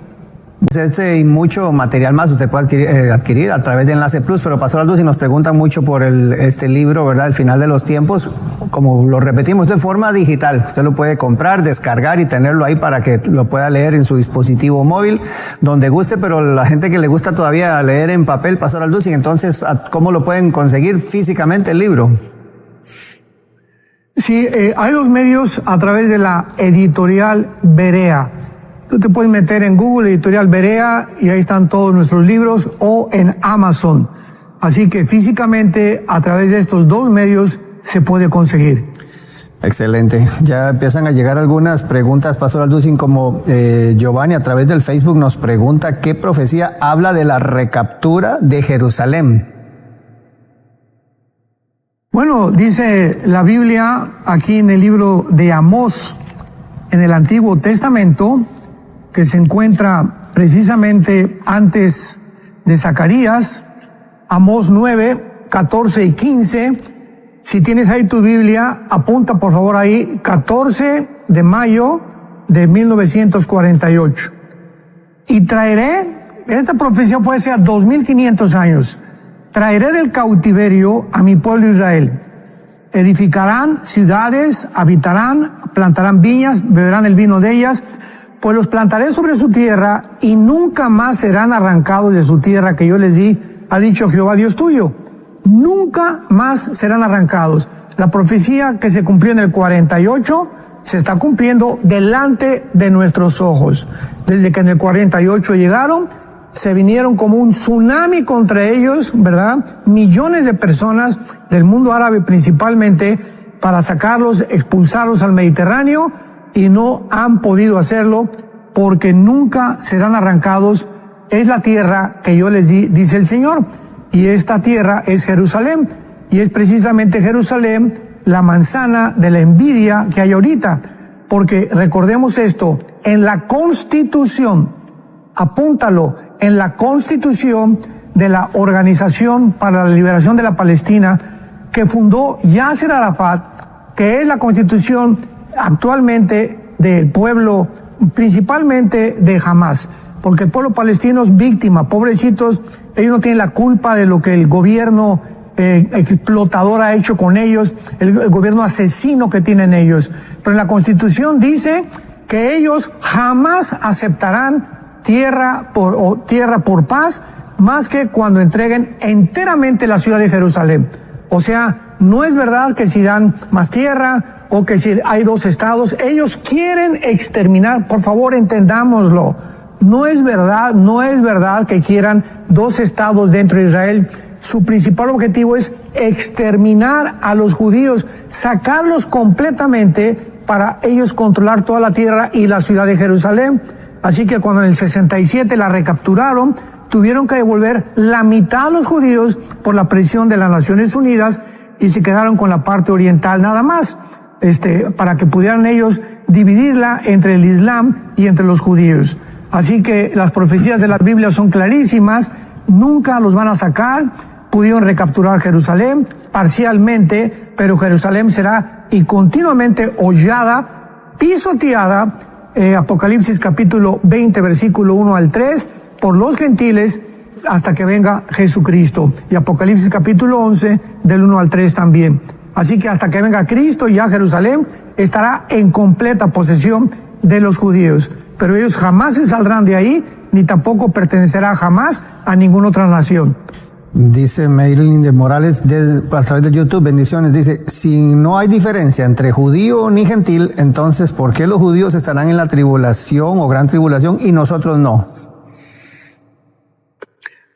Este y mucho material más usted puede adquirir a través de Enlace Plus, pero Pastor Aldo, si nos preguntan mucho por este libro, ¿verdad?, El final de los tiempos, como lo repetimos, de forma digital. Usted lo puede comprar, descargar y tenerlo ahí para que lo pueda leer en su dispositivo móvil, donde guste, pero la gente que le gusta todavía leer en papel, Pastor Aldo, entonces, ¿cómo lo pueden conseguir físicamente el libro? Sí, hay dos medios a través de la editorial Berea. Tú te puedes meter en Google, editorial Berea, y ahí están todos nuestros libros, o en Amazon. Así que físicamente, a través de estos dos medios, se puede conseguir. Excelente. Ya empiezan a llegar algunas preguntas, Pastor Alducin, como Giovanni a través del Facebook nos pregunta qué profecía habla de la recaptura de Jerusalén. Bueno, dice la Biblia aquí en el libro de Amós, en el Antiguo Testamento, que se encuentra precisamente antes de Zacarías, Amós 9, 14 y 15. Si tienes ahí tu Biblia, apunta por favor ahí, 14 de mayo de 1948. Y traeré, esta profecía fue hace 2500 años, traeré del cautiverio a mi pueblo Israel. Edificarán ciudades, habitarán, plantarán viñas, beberán el vino de ellas, pues los plantaré sobre su tierra y nunca más serán arrancados de su tierra que yo les di, ha dicho Jehová Dios tuyo. Nunca más serán arrancados. La profecía que se cumplió en el 48 se está cumpliendo delante de nuestros ojos. Desde que en el 48 llegaron, se vinieron como un tsunami contra ellos, ¿verdad? Millones de personas del mundo árabe principalmente, para sacarlos, expulsarlos al Mediterráneo, y no han podido hacerlo porque nunca serán arrancados. Es la tierra que yo les di, dice el Señor, y esta tierra es Jerusalén, y es precisamente Jerusalén la manzana de la envidia que hay ahorita, porque recordemos esto, en la Constitución, apúntalo, en la Constitución de la Organización para la Liberación de la Palestina, que fundó Yasser Arafat, que es la constitución actualmente del pueblo, principalmente de Hamás, porque el pueblo palestino es víctima, pobrecitos, ellos no tienen la culpa de lo que el gobierno explotador ha hecho con ellos, el gobierno asesino que tienen ellos. Pero en la Constitución dice que ellos jamás aceptarán tierra por paz, más que cuando entreguen enteramente la ciudad de Jerusalén. O sea, no es verdad que si dan más tierra o que si hay 2 estados, ellos quieren exterminar, por favor entendámoslo. No es verdad que quieran 2 estados dentro de Israel. Su principal objetivo es exterminar a los judíos, sacarlos completamente para ellos controlar toda la tierra y la ciudad de Jerusalén. Así que cuando en el 67 la recapturaron, tuvieron que devolver la mitad a los judíos por la presión de las Naciones Unidas y se quedaron con la parte oriental nada más, para que pudieran ellos dividirla entre el Islam y entre los judíos. Así que las profecías de la Biblia son clarísimas, nunca los van a sacar. Pudieron recapturar Jerusalén parcialmente, pero Jerusalén será y continuamente hollada, pisoteada, Apocalipsis capítulo 20, versículo 1 al 3, por los gentiles hasta que venga Jesucristo. Y Apocalipsis capítulo 11, del 1 al 3 también. Así que hasta que venga Cristo, ya Jerusalén estará en completa posesión de los judíos. Pero ellos jamás se saldrán de ahí, ni tampoco pertenecerá jamás a ninguna otra nación. Dice Marilyn de Morales a través de YouTube, bendiciones, dice, si no hay diferencia entre judío ni gentil, entonces ¿por qué los judíos estarán en la tribulación o gran tribulación y nosotros no?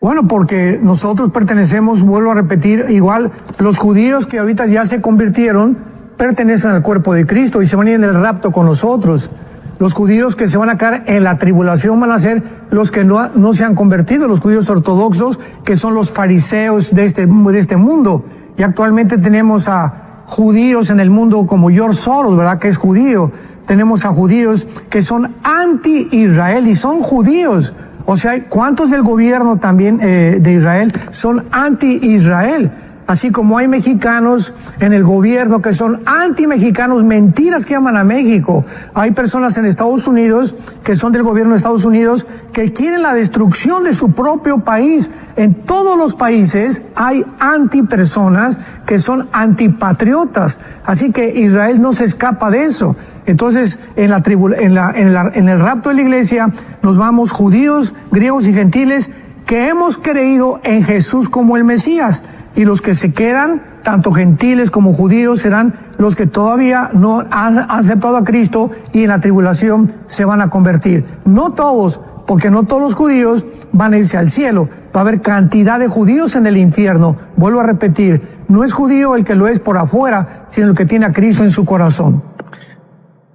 Bueno, porque nosotros pertenecemos, vuelvo a repetir, igual los judíos que ahorita ya se convirtieron, pertenecen al cuerpo de Cristo y se van a ir en el rapto con nosotros. Los judíos que se van a quedar en la tribulación van a ser los que no se han convertido, los judíos ortodoxos, que son los fariseos de este mundo. Y actualmente tenemos a judíos en el mundo como George Soros, ¿verdad?, que es judío. Tenemos a judíos que son anti-Israel y son judíos. O sea, ¿cuántos del gobierno también de Israel son anti-Israel? Así como hay mexicanos en el gobierno que son anti-mexicanos, mentiras que aman a México. Hay personas en Estados Unidos que son del gobierno de Estados Unidos que quieren la destrucción de su propio país. En todos los países hay antipersonas que son antipatriotas. Así que Israel no se escapa de eso. Entonces, en el rapto de la iglesia nos vamos judíos, griegos y gentiles que hemos creído en Jesús como el Mesías. Y los que se quedan, tanto gentiles como judíos, serán los que todavía no han aceptado a Cristo y en la tribulación se van a convertir. No todos, porque no todos los judíos van a irse al cielo. Va a haber cantidad de judíos en el infierno. Vuelvo a repetir, no es judío el que lo es por afuera, sino el que tiene a Cristo en su corazón.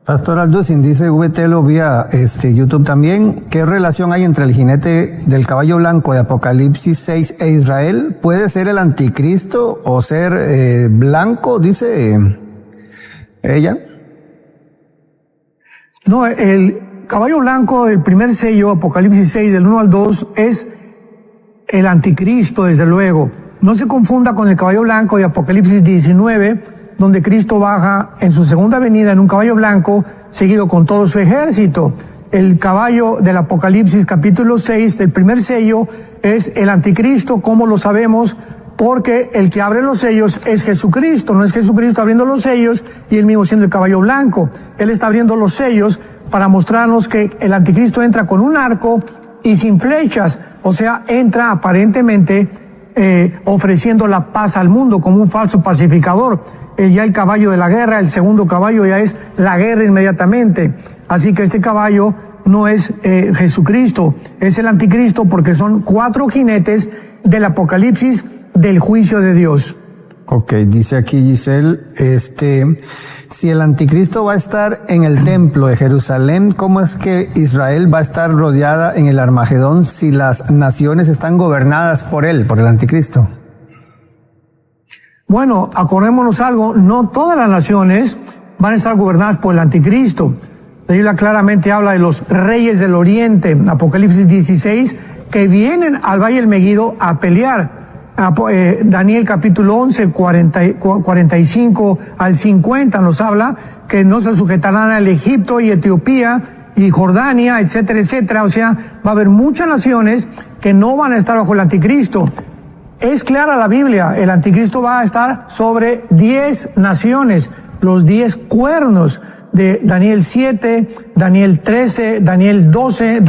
Pastor Alducin, dice VTLO vía YouTube también, ¿qué relación hay entre el jinete del caballo blanco de Apocalipsis 6 e Israel? ¿Puede ser el anticristo o ser blanco? Dice ella. No, el caballo blanco del primer sello, Apocalipsis 6, del 1 al 2, es el anticristo, desde luego. No se confunda con el caballo blanco de Apocalipsis 19, donde Cristo baja en su segunda venida en un caballo blanco, seguido con todo su ejército. El caballo del Apocalipsis capítulo 6, del primer sello, es el anticristo. ¿Cómo lo sabemos? Porque el que abre los sellos es Jesucristo, no es Jesucristo abriendo los sellos y él mismo siendo el caballo blanco. Él está abriendo los sellos para mostrarnos que el anticristo entra con un arco y sin flechas, o sea, entra aparentemente ofreciendo la paz al mundo como un falso pacificador. Ya el caballo de la guerra, el segundo caballo ya es la guerra inmediatamente. Así que este caballo no es Jesucristo, es el anticristo, porque son 4 jinetes del Apocalipsis del juicio de Dios. Ok, dice aquí Giselle, si el anticristo va a estar en el templo de Jerusalén, ¿cómo es que Israel va a estar rodeada en el Armagedón si las naciones están gobernadas por él, por el anticristo? Bueno, acordémonos algo, no todas las naciones van a estar gobernadas por el anticristo. La Biblia claramente habla de los reyes del oriente, Apocalipsis 16, que vienen al Valle del Megido a pelear. Daniel capítulo 11, 45 al 50 nos habla que no se sujetarán al Egipto y Etiopía y Jordania, etcétera, etcétera. O sea, va a haber muchas naciones que no van a estar bajo el anticristo. Es clara la Biblia, el anticristo va a estar sobre 10 naciones, los 10 cuernos de Daniel 7, Daniel 13, Daniel 12,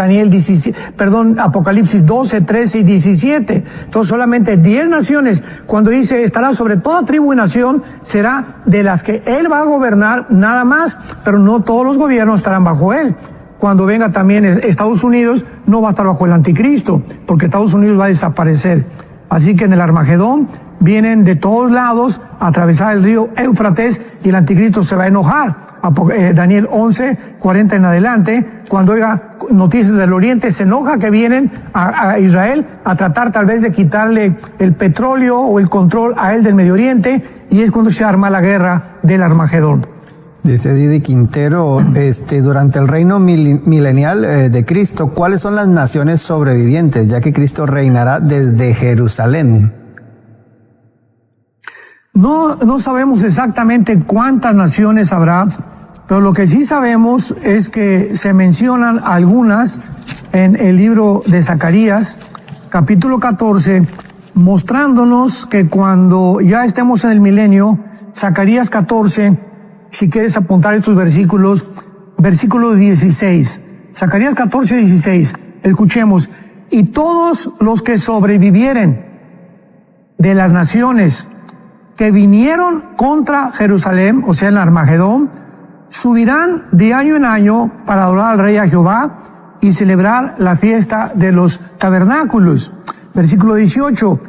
Apocalipsis 12, 13 y 17. Entonces solamente 10 naciones. Cuando dice estará sobre toda tribu y nación, será de las que él va a gobernar nada más, pero no todos los gobiernos estarán bajo él. Cuando venga también Estados Unidos, no va a estar bajo el anticristo, porque Estados Unidos va a desaparecer. Así que en el Armagedón vienen de todos lados a atravesar el río Éufrates y el anticristo se va a enojar. Daniel 11, 40 en adelante, cuando oiga noticias del oriente, se enoja que vienen a Israel a tratar tal vez de quitarle el petróleo o el control a él del Medio Oriente, y es cuando se arma la guerra del Armagedón. Dice Didi Quintero, durante el reino milenial de Cristo, ¿cuáles son las naciones sobrevivientes, ya que Cristo reinará desde Jerusalén? No sabemos exactamente cuántas naciones habrá, pero lo que sí sabemos es que se mencionan algunas en el libro de Zacarías, capítulo 14, mostrándonos que cuando ya estemos en el milenio, Zacarías 14, si quieres apuntar estos versículos, versículo 16, Zacarías 14, 16, escuchemos: y todos los que sobrevivieren de las naciones que vinieron contra Jerusalén, o sea, en Armagedón, subirán de año en año para adorar al Rey a Jehová y celebrar la fiesta de los tabernáculos. Versículo 18,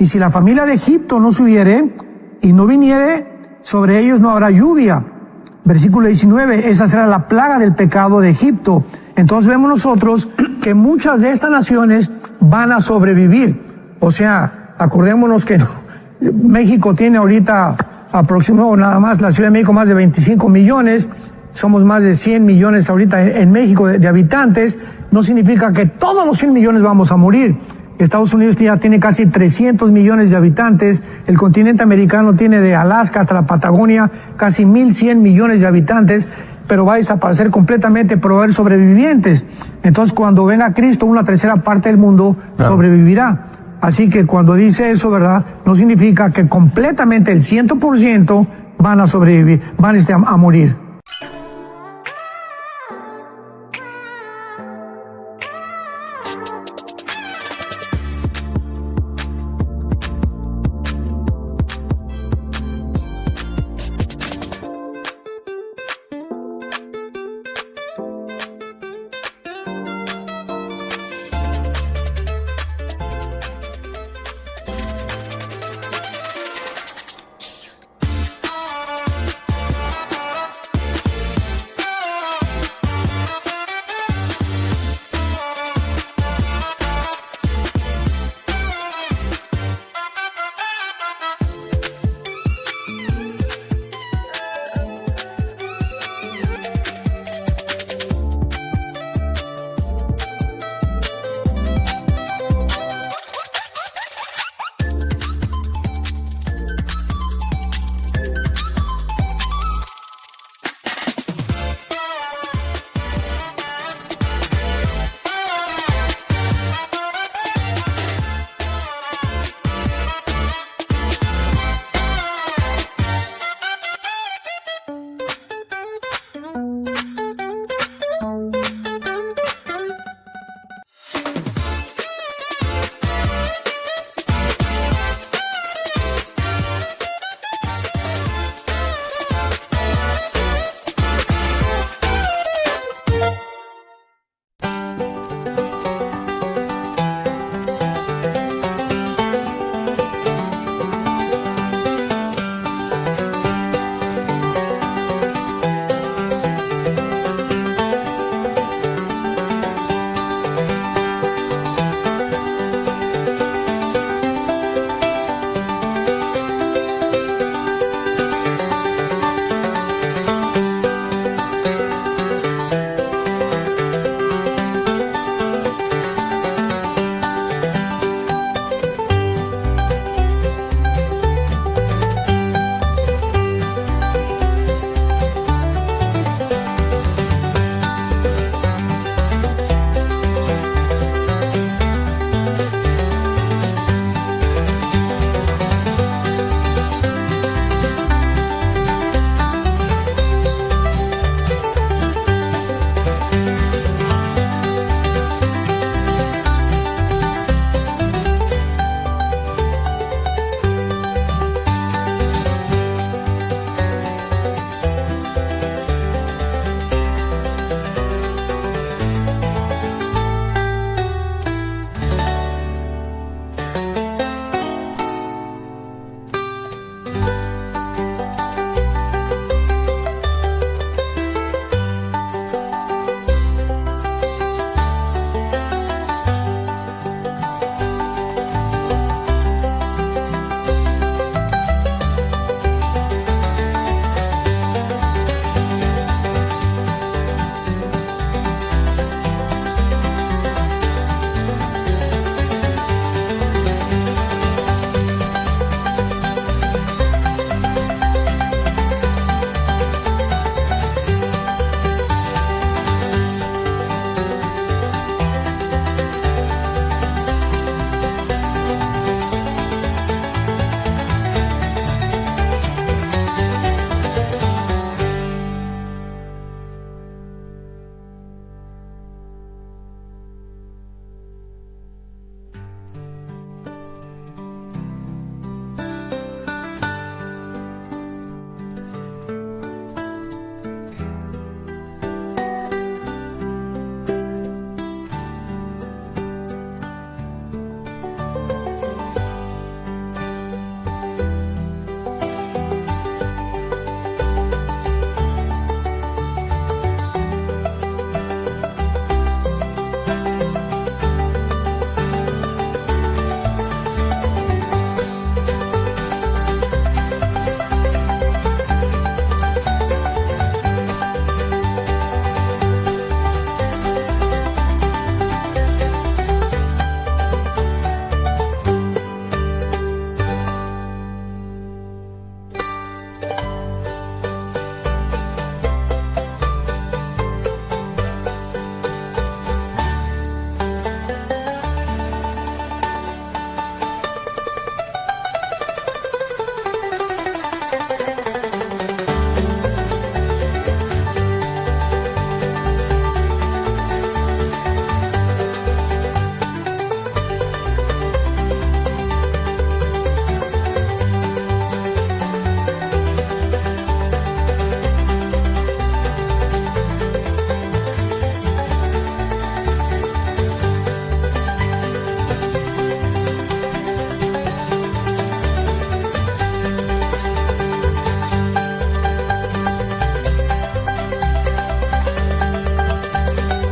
y si la familia de Egipto no subiere y no viniere, sobre ellos no habrá lluvia. Versículo 19, esa será la plaga del pecado de Egipto. Entonces vemos nosotros que muchas de estas naciones van a sobrevivir. O sea, acordémonos que México tiene ahorita aproximadamente, nada más la Ciudad de México, más de 25 millones. Somos más de 100 millones ahorita en México de habitantes. No significa que todos los 100 millones vamos a morir. Estados Unidos ya tiene casi 300 millones de habitantes. El continente americano tiene de Alaska hasta la Patagonia casi 1.100 millones de habitantes, pero va a desaparecer completamente, pero va a haber sobrevivientes. Entonces, cuando venga Cristo, una tercera parte del mundo sobrevivirá. Así que cuando dice eso, ¿verdad?, no significa que completamente el 100% van a sobrevivir, van a morir.